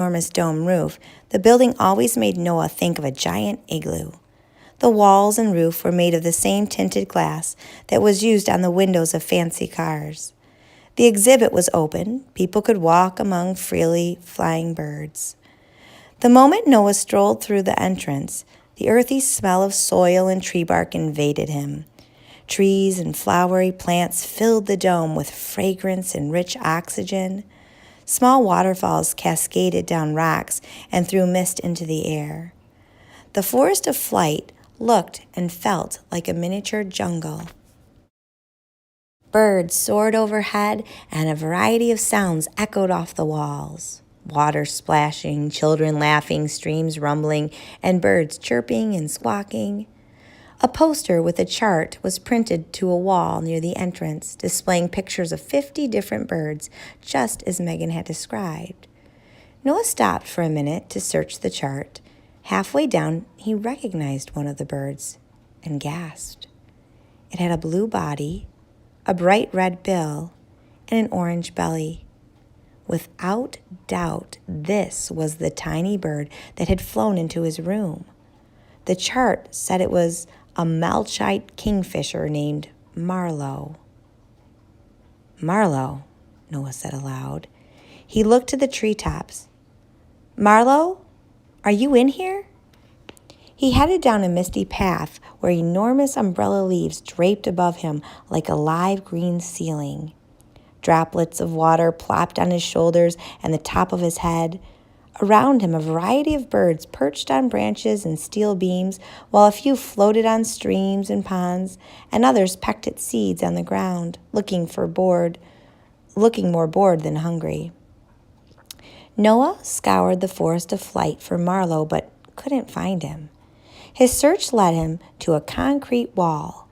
enormous dome roof, the building always made Noah think of a giant igloo. The walls and roof were made of the same tinted glass that was used on the windows of fancy cars. The exhibit was open. People could walk among freely flying birds. The moment Noah strolled through the entrance, the earthy smell of soil and tree bark invaded him. Trees and flowery plants filled the dome with fragrance and rich oxygen. Small waterfalls cascaded down rocks and threw mist into the air. The Forest of Flight looked and felt like a miniature jungle. Birds soared overhead, and a variety of sounds echoed off the walls. Water splashing, children laughing, streams rumbling, and birds chirping and squawking. A poster with a chart was printed to a wall near the entrance, displaying pictures of 50 different birds, just as Megan had described. Noah stopped for a minute to search the chart. Halfway down, he recognized one of the birds and gasped. It had a blue body, a bright red bill, and an orange belly. Without doubt, this was the tiny bird that had flown into his room. The chart said it was a Malachite kingfisher named Marlowe. Marlowe, Noah said aloud. He looked to the treetops. Marlowe, are you in here? He headed down a misty path where enormous umbrella leaves draped above him like a live green ceiling. Droplets of water plopped on his shoulders and the top of his head. Around him, a variety of birds perched on branches and steel beams, while a few floated on streams and ponds, and others pecked at seeds on the ground, looking more bored than hungry. Noah scoured the Forest of Flight for Marlowe, but couldn't find him. His search led him to a concrete wall,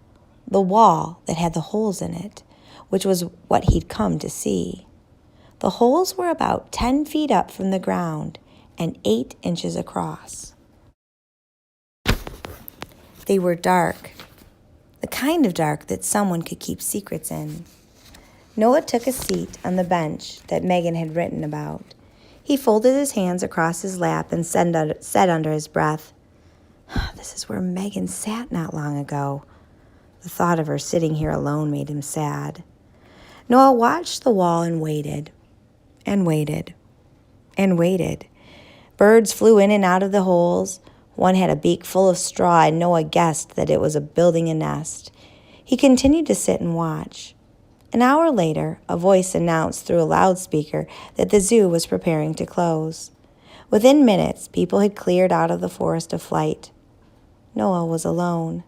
the wall that had the holes in it, which was what he'd come to see. The holes were about 10 feet up from the ground and 8 inches across. They were dark, the kind of dark that someone could keep secrets in. Noah took a seat on the bench that Megan had written about. He folded his hands across his lap and said under his breath, "This is where Megan sat not long ago." The thought of her sitting here alone made him sad. Noah watched the wall and waited. And waited, and waited. Birds flew in and out of the holes. One had a beak full of straw, and Noah guessed that it was building a nest. He continued to sit and watch. An hour later, a voice announced through a loudspeaker that the zoo was preparing to close. Within minutes, people had cleared out of the Forest of Flight. Noah was alone.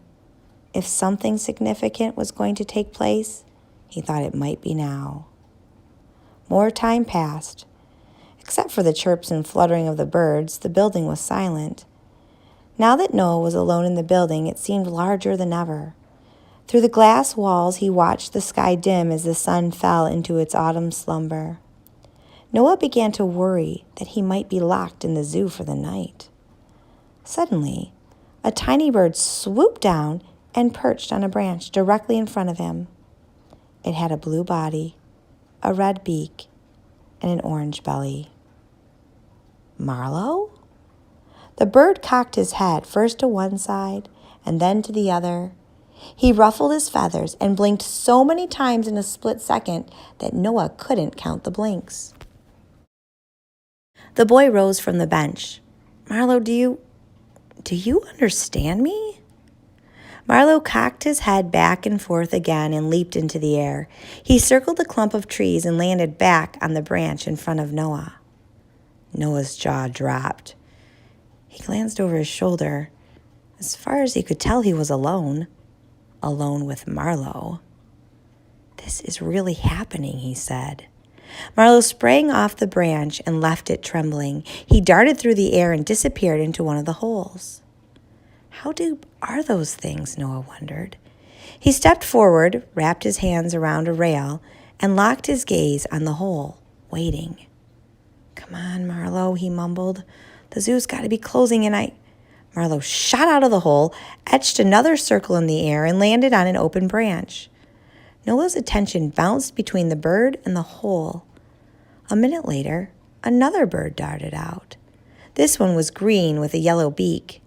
If something significant was going to take place, he thought it might be now. More time passed. Except for the chirps and fluttering of the birds, the building was silent. Now that Noah was alone in the building, it seemed larger than ever. Through the glass walls, he watched the sky dim as the sun fell into its autumn slumber. Noah began to worry that he might be locked in the zoo for the night. Suddenly, a tiny bird swooped down and perched on a branch directly in front of him. It had a blue body, a red beak, and an orange belly. Marlowe? The bird cocked his head first to one side and then to the other. He ruffled his feathers and blinked so many times in a split second that Noah couldn't count the blinks. The boy rose from the bench. Marlowe, do you understand me? Marlowe cocked his head back and forth again and leaped into the air. He circled a clump of trees and landed back on the branch in front of Noah. Noah's jaw dropped. He glanced over his shoulder. As far as he could tell, he was alone with Marlowe. "This is really happening," he said. Marlowe sprang off the branch and left it trembling. He darted through the air and disappeared into one of the holes. How deep are those things? Noah wondered. He stepped forward, wrapped his hands around a rail, and locked his gaze on the hole, waiting. "Come on, Marlowe," he mumbled. "The zoo's got to be closing and Marlowe shot out of the hole, etched another circle in the air, and landed on an open branch. Noah's attention bounced between the bird and the hole. A minute later, another bird darted out. This one was green with a yellow beak.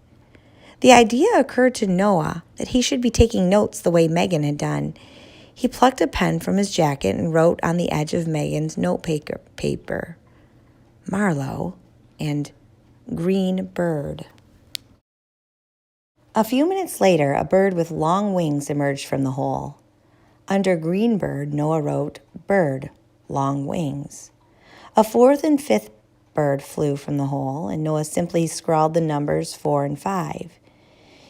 The idea occurred to Noah that he should be taking notes the way Megan had done. He plucked a pen from his jacket and wrote on the edge of Megan's note paper, Marlowe and green bird. A few minutes later, a bird with long wings emerged from the hole. Under green bird, Noah wrote bird, long wings. A fourth and fifth bird flew from the hole, and Noah simply scrawled the numbers 4 and 5.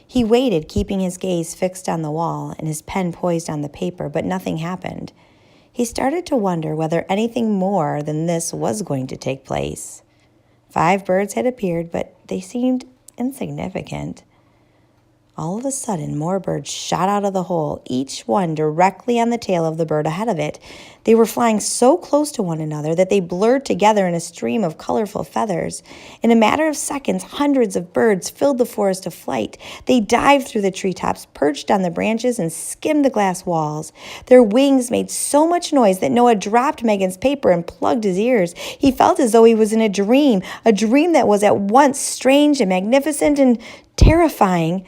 He waited, keeping his gaze fixed on the wall and his pen poised on the paper, but nothing happened. He started to wonder whether anything more than this was going to take place. 5 birds had appeared, but they seemed insignificant. All of a sudden, more birds shot out of the hole, each one directly on the tail of the bird ahead of it. They were flying so close to one another that they blurred together in a stream of colorful feathers. In a matter of seconds, hundreds of birds filled the forest of flight. They dived through the treetops, perched on the branches, and skimmed the glass walls. Their wings made so much noise that Noah dropped Megan's paper and plugged his ears. He felt as though he was in a dream that was at once strange and magnificent and terrifying.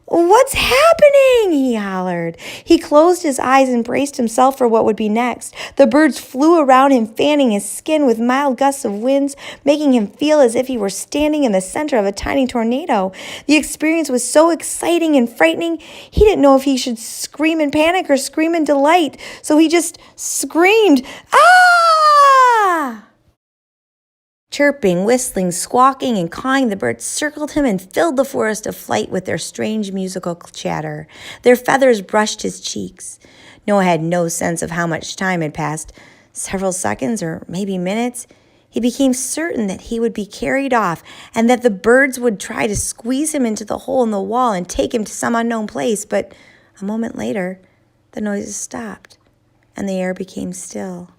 "What's happening?" he hollered. He closed his eyes and braced himself for what would be next. The birds flew around him, fanning his skin with mild gusts of winds, making him feel as if he were standing in the center of a tiny tornado. The experience was so exciting and frightening, he didn't know if he should scream in panic or scream in delight. So he just screamed, "Ah!" Chirping, whistling, squawking, and cawing, the birds circled him and filled the forest of flight with their strange musical chatter. Their feathers brushed his cheeks. Noah had no sense of how much time had passed, several seconds or maybe minutes. He became certain that he would be carried off and that the birds would try to squeeze him into the hole in the wall and take him to some unknown place. But a moment later, the noises stopped and the air became still.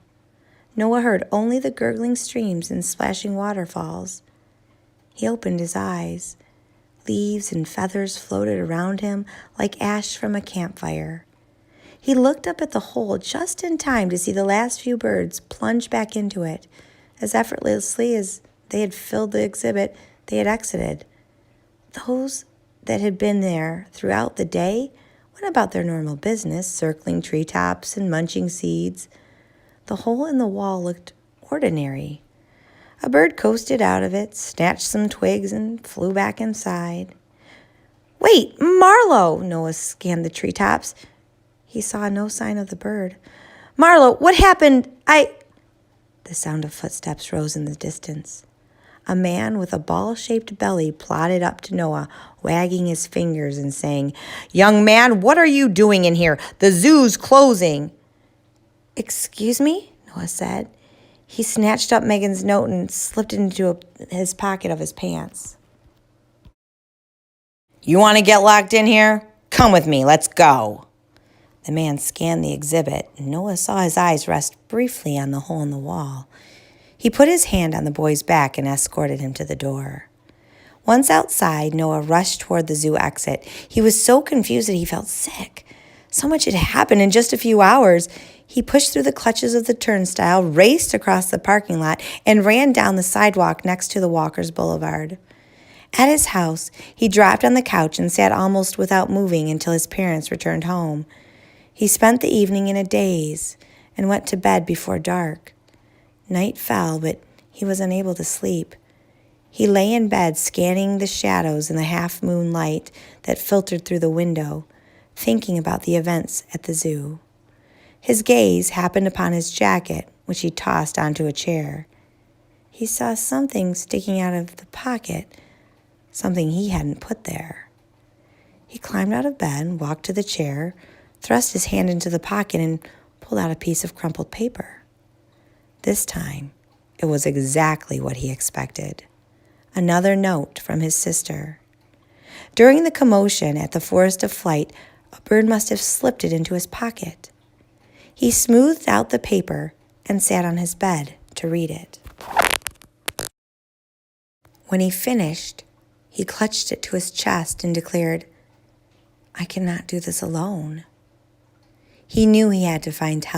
Noah heard only the gurgling streams and splashing waterfalls. He opened his eyes. Leaves and feathers floated around him like ash from a campfire. He looked up at the hole just in time to see the last few birds plunge back into it. As effortlessly as they had filled the exhibit, they had exited. Those that had been there throughout the day went about their normal business, circling treetops and munching seeds. The hole in the wall looked ordinary. A bird coasted out of it, snatched some twigs, and flew back inside. "Wait, Marlowe!" Noah scanned the treetops. He saw no sign of the bird. "Marlowe, what happened? The sound of footsteps rose in the distance. A man with a ball-shaped belly plodded up to Noah, wagging his fingers and saying, "Young man, what are you doing in here? The zoo's closing." "Excuse me?" Noah said. He snatched up Megan's note and slipped it into his pocket of his pants. "You want to get locked in here? Come with me, let's go." The man scanned the exhibit, and Noah saw his eyes rest briefly on the hole in the wall. He put his hand on the boy's back and escorted him to the door. Once outside, Noah rushed toward the zoo exit. He was so confused that he felt sick. So much had happened in just a few hours. He pushed through the clutches of the turnstile, raced across the parking lot, and ran down the sidewalk next to the Walker's Boulevard. At his house, he dropped on the couch and sat almost without moving until his parents returned home. He spent the evening in a daze and went to bed before dark. Night fell, but he was unable to sleep. He lay in bed, scanning the shadows in the half-moon light that filtered through the window, thinking about the events at the zoo. His gaze happened upon his jacket, which he tossed onto a chair. He saw something sticking out of the pocket, something he hadn't put there. He climbed out of bed, walked to the chair, thrust his hand into the pocket, and pulled out a piece of crumpled paper. This time, it was exactly what he expected. Another note from his sister. During the commotion at the Forest of Flight, a bird must have slipped it into his pocket. He smoothed out the paper and sat on his bed to read it. When he finished, he clutched it to his chest and declared, "I cannot do this alone." He knew he had to find help.